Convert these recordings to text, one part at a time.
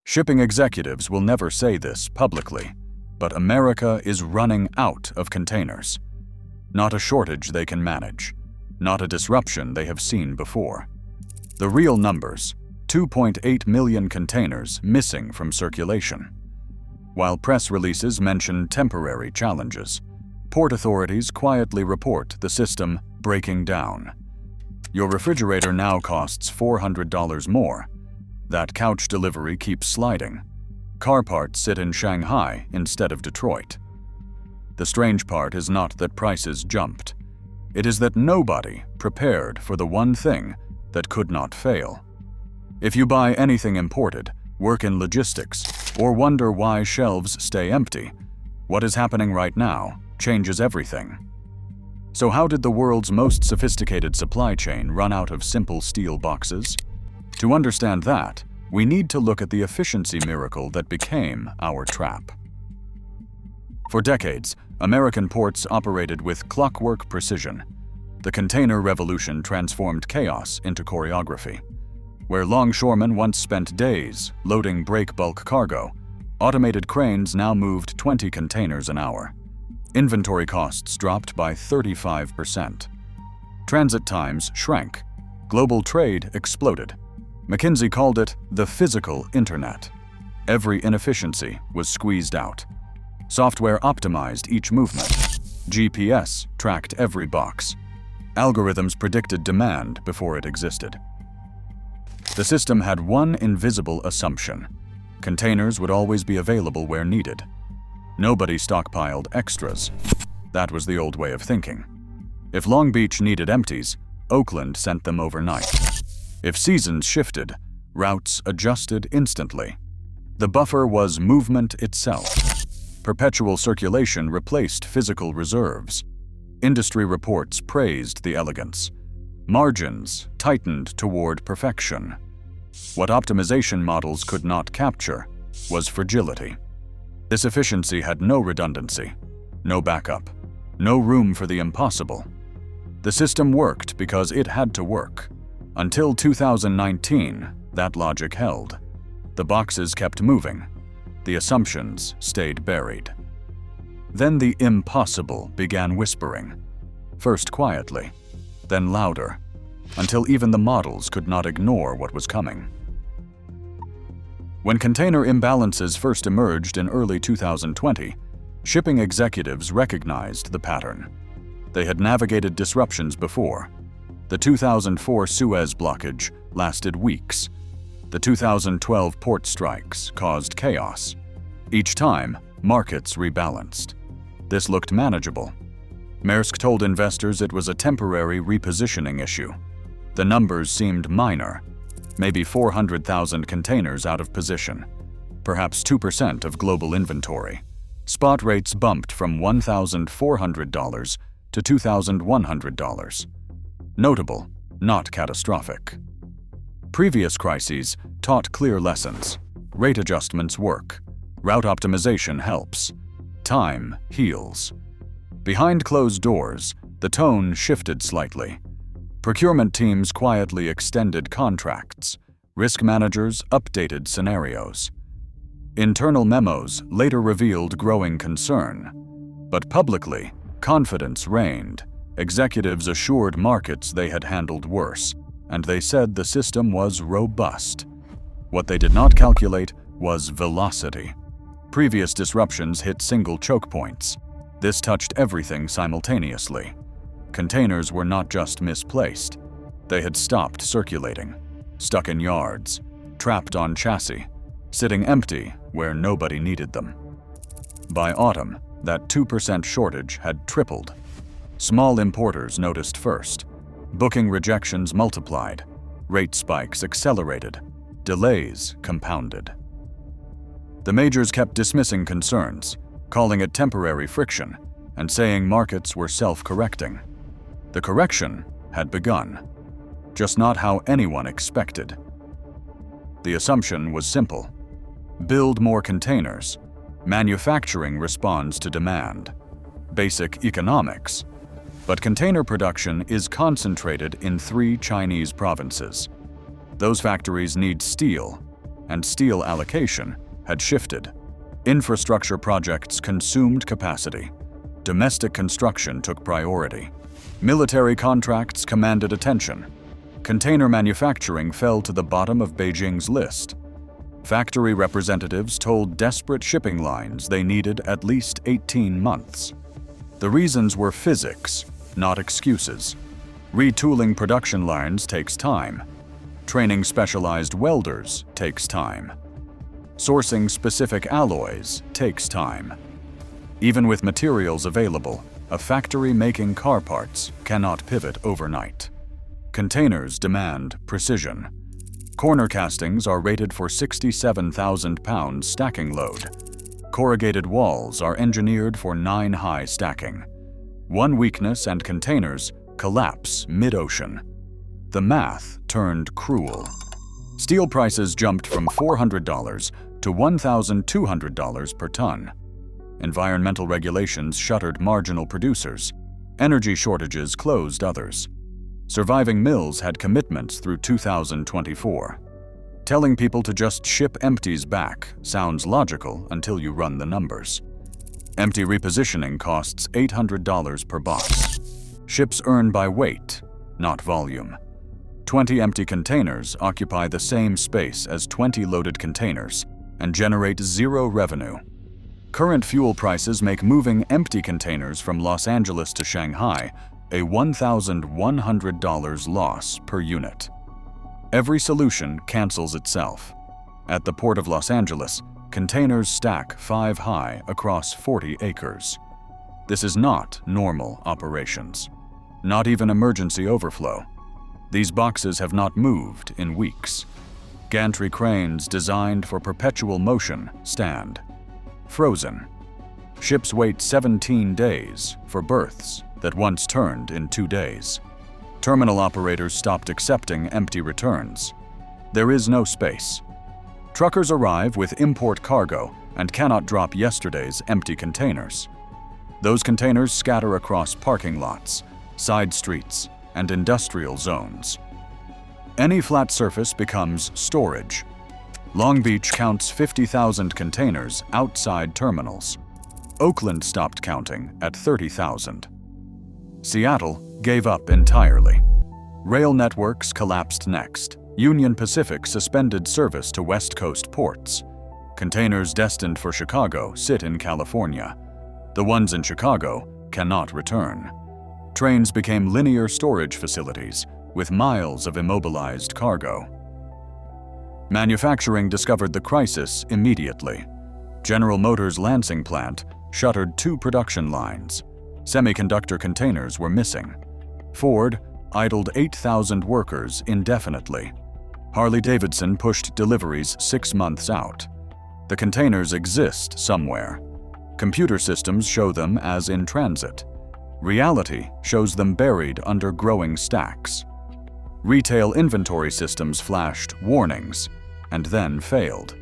Shipping executives will never say this publicly, but America is running out of containers. Not a shortage they can manage, not a disruption they have seen before. The real numbers: 2.8 million containers missing from circulation. While press releases mention temporary challenges, port authorities quietly report the system breaking down. Your refrigerator now costs $400 more. That couch delivery keeps sliding. Car parts sit in Shanghai instead of Detroit. The strange part is not that prices jumped. It is that nobody prepared for the one thing that could not fail. If you buy anything imported, work in logistics, or wonder why shelves stay empty, what is happening right now changes everything. So how did the world's most sophisticated supply chain run out of simple steel boxes? To understand that, we need to look at the efficiency miracle that became our trap. For decades, American ports operated with clockwork precision. The container revolution transformed chaos into choreography. Where longshoremen once spent days loading break-bulk cargo, automated cranes now moved 20 containers an hour. Inventory costs dropped by 35%. Transit times shrank. Global trade exploded. McKinsey called it the physical internet. Every inefficiency was squeezed out. Software optimized each movement. GPS tracked every box. Algorithms predicted demand before it existed. The system had one invisible assumption: containers would always be available where needed. Nobody stockpiled extras. That was the old way of thinking. If Long Beach needed empties, Oakland sent them overnight. If seasons shifted, routes adjusted instantly. The buffer was movement itself. Perpetual circulation replaced physical reserves. Industry reports praised the elegance. Margins tightened toward perfection. What optimization models could not capture was fragility. This efficiency had no redundancy, no backup, no room for the impossible. The system worked because it had to work. Until 2019, that logic held. The boxes kept moving. The assumptions stayed buried. Then the impossible began whispering, first quietly, then louder, until even the models could not ignore what was coming. When container imbalances first emerged in early 2020, shipping executives recognized the pattern. They had navigated disruptions before. The 2004 Suez blockage lasted weeks. The 2012 port strikes caused chaos. Each time, markets rebalanced. This looked manageable. Maersk told investors it was a temporary repositioning issue. The numbers seemed minor, maybe 400,000 containers out of position, perhaps 2% of global inventory. Spot rates bumped from $1,400 to $2,100. Notable, not catastrophic. Previous crises taught clear lessons. Rate adjustments work. Route optimization helps. Time heals. Behind closed doors, the tone shifted slightly. Procurement teams quietly extended contracts. Risk managers updated scenarios. Internal memos later revealed growing concern. But publicly, confidence reigned. Executives assured markets they had handled worse, and they said the system was robust. What they did not calculate was velocity. Previous disruptions hit single choke points. This touched everything simultaneously. Containers were not just misplaced. They had stopped circulating, stuck in yards, trapped on chassis, sitting empty where nobody needed them. By autumn, that 2% shortage had tripled. Small importers noticed first. Booking rejections multiplied. Rate spikes accelerated. Delays compounded. The majors kept dismissing concerns, calling it temporary friction, and saying markets were self-correcting. The correction had begun, just not how anyone expected. The assumption was simple. Build more containers. Manufacturing responds to demand. Basic economics. But container production is concentrated in 3 Chinese provinces. Those factories need steel, and steel allocation had shifted. Infrastructure projects consumed capacity. Domestic construction took priority. Military contracts commanded attention. Container manufacturing fell to the bottom of Beijing's list. Factory representatives told desperate shipping lines they needed at least 18 months. The reasons were physics, not excuses. Retooling production lines takes time. Training specialized welders takes time. Sourcing specific alloys takes time. Even with materials available, a factory making car parts cannot pivot overnight. Containers demand precision. Corner castings are rated for 67,000 pounds stacking load. Corrugated walls are engineered for 9-high stacking. One weakness and containers collapse mid-ocean. The math turned cruel. Steel prices jumped from $400 to $1,200 per ton. Environmental regulations shuttered marginal producers. Energy shortages closed others. Surviving mills had commitments through 2024. Telling people to just ship empties back sounds logical until you run the numbers. Empty repositioning costs $800 per box. Ships earn by weight, not volume. 20 empty containers occupy the same space as 20 loaded containers and generate zero revenue. Current fuel prices make moving empty containers from Los Angeles to Shanghai a $1,100 loss per unit. Every solution cancels itself. At the Port of Los Angeles, containers stack 5 high across 40 acres. This is not normal operations, not even emergency overflow. These boxes have not moved in weeks. Gantry cranes designed for perpetual motion stand. Frozen. Ships wait 17 days for berths that once turned in 2 days. Terminal operators stopped accepting empty returns. There is no space. Truckers arrive with import cargo and cannot drop yesterday's empty containers. Those containers scatter across parking lots, side streets, and industrial zones. Any flat surface becomes storage. Long Beach counts 50,000 containers outside terminals. Oakland stopped counting at 30,000. Seattle gave up entirely. Rail networks collapsed next. Union Pacific suspended service to West Coast ports. Containers destined for Chicago sit in California. The ones in Chicago cannot return. Trains became linear storage facilities with miles of immobilized cargo. Manufacturing discovered the crisis immediately. General Motors' Lansing plant shuttered 2 production lines. Semiconductor containers were missing. Ford idled 8,000 workers indefinitely. Harley-Davidson pushed deliveries 6 months out. The containers exist somewhere. Computer systems show them as in transit. Reality shows them buried under growing stacks. Retail inventory systems flashed warnings and then failed.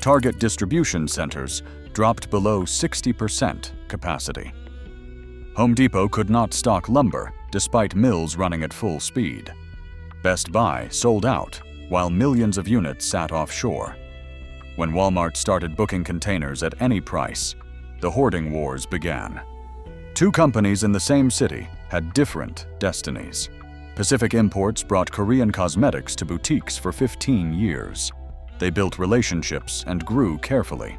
Target distribution centers dropped below 60% capacity. Home Depot could not stock lumber despite mills running at full speed. Best Buy sold out while millions of units sat offshore. When Walmart started booking containers at any price, the hoarding wars began. 2 companies in the same city had different destinies. Pacific Imports brought Korean cosmetics to boutiques for 15 years. They built relationships and grew carefully.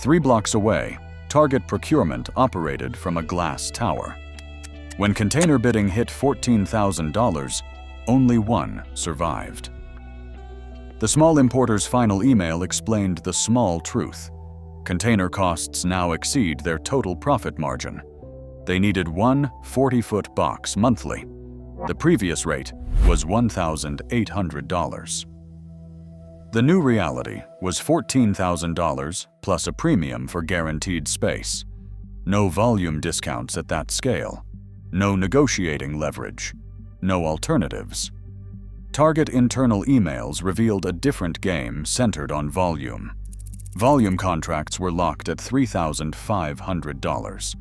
3 blocks away, Target Procurement operated from a glass tower. When container bidding hit $14,000, only one survived. The small importer's final email explained the small truth. Container costs now exceed their total profit margin. They needed one 40-foot box monthly. The previous rate was $1,800. The new reality was $14,000 plus a premium for guaranteed space. No volume discounts at that scale. No negotiating leverage. No alternatives. Target internal emails revealed a different game centered on volume. Volume contracts were locked at $3,500.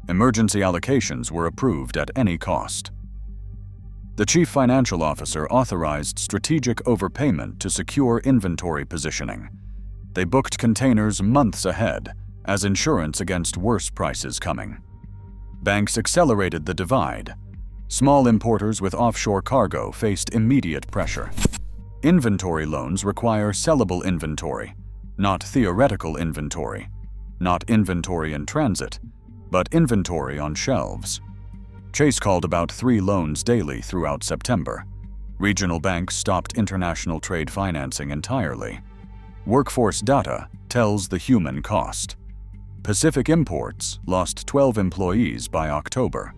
Emergency allocations were approved at any cost. The chief financial officer authorized strategic overpayment to secure inventory positioning. They booked containers months ahead as insurance against worse prices coming. Banks accelerated the divide. Small importers with offshore cargo faced immediate pressure. Inventory loans require sellable inventory, not theoretical inventory, not inventory in transit, but inventory on shelves. Chase called about 3 loans daily throughout September. Regional banks stopped international trade financing entirely. Workforce data tells the human cost. Pacific Imports lost 12 employees by October.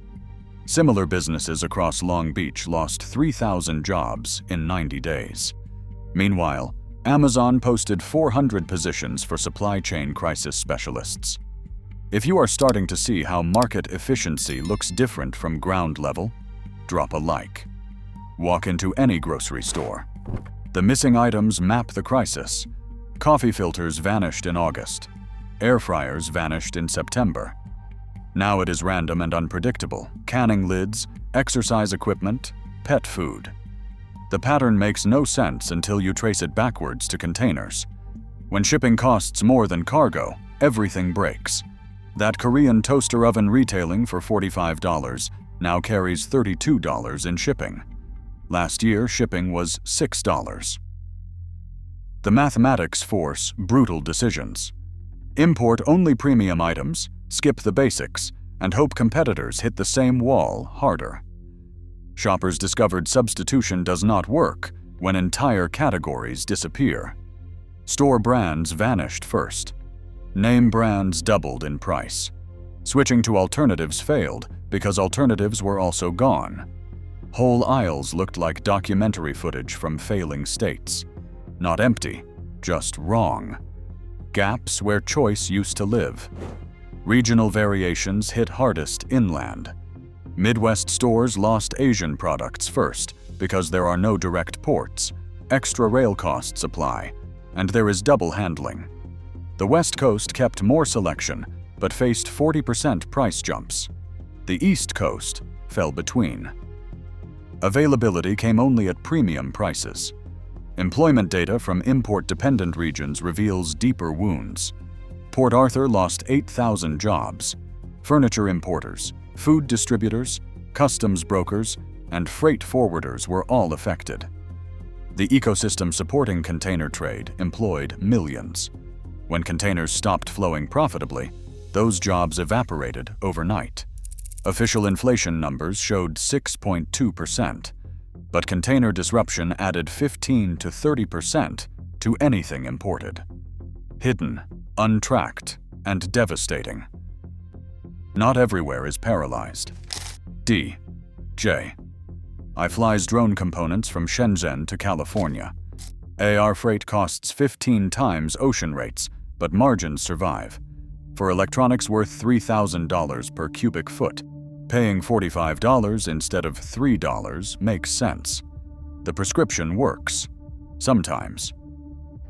Similar businesses across Long Beach lost 3,000 jobs in 90 days. Meanwhile, Amazon posted 400 positions for supply chain crisis specialists. If you are starting to see how market efficiency looks different from ground level, drop a like. Walk into any grocery store. The missing items map the crisis. Coffee filters vanished in August. Air fryers vanished in September. Now it is random and unpredictable. Canning lids, exercise equipment, pet food. The pattern makes no sense until you trace it backwards to containers. When shipping costs more than cargo, everything breaks. That Korean toaster oven retailing for $45 now carries $32 in shipping. Last year, shipping was $6. The mathematics force brutal decisions. Import only premium items, skip the basics, and hope competitors hit the same wall harder. Shoppers discovered substitution does not work when entire categories disappear. Store brands vanished first. Name brands doubled in price. Switching to alternatives failed because alternatives were also gone. Whole aisles looked like documentary footage from failing states. Not empty, just wrong. Gaps where choice used to live. Regional variations hit hardest inland. Midwest stores lost Asian products first because there are no direct ports, extra rail costs apply, and there is double handling. The West Coast kept more selection, but faced 40% price jumps. The East Coast fell between. Availability came only at premium prices. Employment data from import-dependent regions reveals deeper wounds. Port Arthur lost 8,000 jobs. Furniture importers, food distributors, customs brokers, and freight forwarders were all affected. The ecosystem supporting container trade employed millions. When containers stopped flowing profitably, those jobs evaporated overnight. Official inflation numbers showed 6.2%, but container disruption added 15 to 30% to anything imported. Hidden, untracked, and devastating. Not everywhere is paralyzed. J. I flies drone components from Shenzhen to California. AR freight costs 15 times ocean rates, but margins survive. For electronics worth $3,000 per cubic foot, paying $45 instead of $3 makes sense. The prescription works. Sometimes.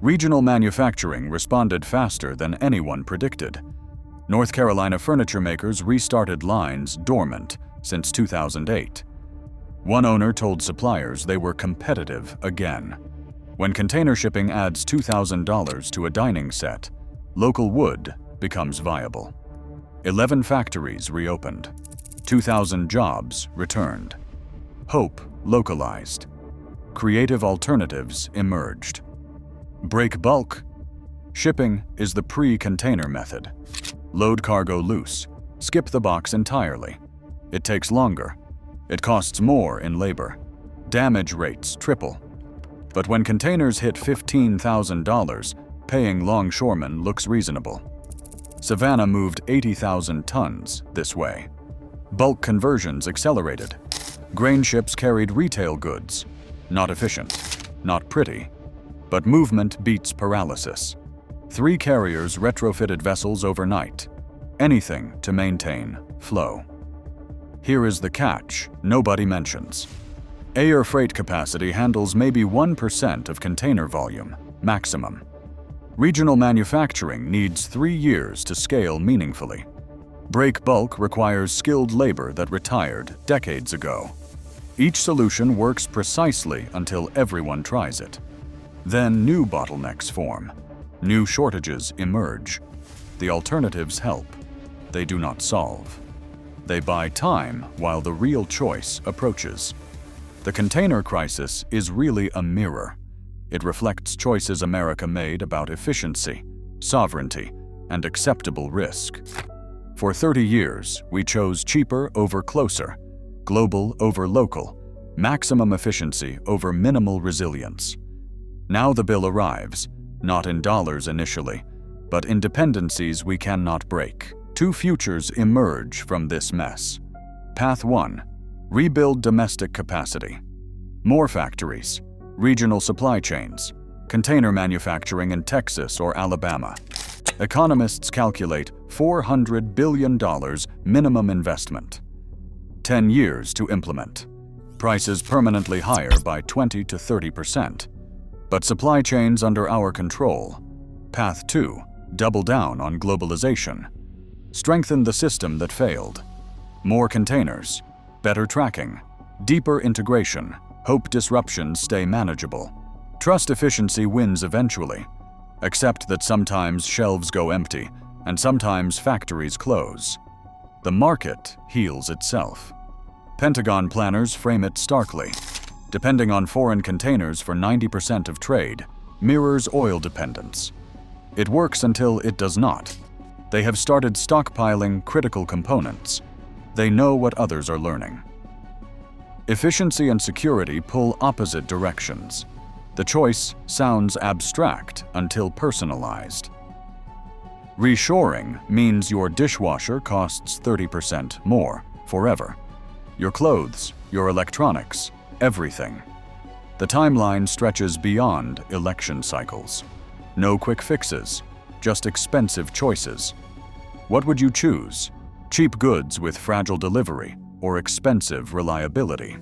Regional manufacturing responded faster than anyone predicted. North Carolina furniture makers restarted lines dormant since 2008. One owner told suppliers they were competitive again. When container shipping adds $2,000 to a dining set, local wood becomes viable. 11 factories reopened. 2,000 jobs returned. Hope localized. Creative alternatives emerged. Break bulk. Shipping is the pre-container method. Load cargo loose. Skip the box entirely. It takes longer. It costs more in labor. Damage rates triple. But when containers hit $15,000, paying longshoremen looks reasonable. Savannah moved 80,000 tons this way. Bulk conversions accelerated. Grain ships carried retail goods. Not efficient, not pretty, but movement beats paralysis. 3 carriers retrofitted vessels overnight. Anything to maintain flow. Here is the catch nobody mentions. Air freight capacity handles maybe 1% of container volume, maximum. Regional manufacturing needs 3 years to scale meaningfully. Break bulk requires skilled labor that retired decades ago. Each solution works precisely until everyone tries it. Then new bottlenecks form. New shortages emerge. The alternatives help. They do not solve. They buy time while the real choice approaches. The container crisis is really a mirror. It reflects choices America made about efficiency, sovereignty, and acceptable risk. For 30 years, we chose cheaper over closer, global over local, maximum efficiency over minimal resilience. Now the bill arrives, not in dollars initially, but in dependencies we cannot break. Two futures emerge from this mess. Path 1. Rebuild domestic capacity. More factories, regional supply chains, container manufacturing in Texas or Alabama. Economists calculate $400 billion minimum investment. 10 years to implement. Prices permanently higher by 20 to 30%. But supply chains under our control. Path 2. Double down on globalization. Strengthen the system that failed. More containers, better tracking, deeper integration. Hope disruptions stay manageable. Trust efficiency wins eventually. Accept that sometimes shelves go empty and sometimes factories close. The market heals itself. Pentagon planners frame it starkly. Depending on foreign containers for 90% of trade mirrors oil dependence. It works until it does not. They have started stockpiling critical components. They know what others are learning. Efficiency and security pull opposite directions. The choice sounds abstract until personalized. Reshoring means your dishwasher costs 30% more forever. Your clothes, your electronics, everything. The timeline stretches beyond election cycles. No quick fixes, just expensive choices. What would you choose? Cheap goods with fragile delivery or expensive reliability?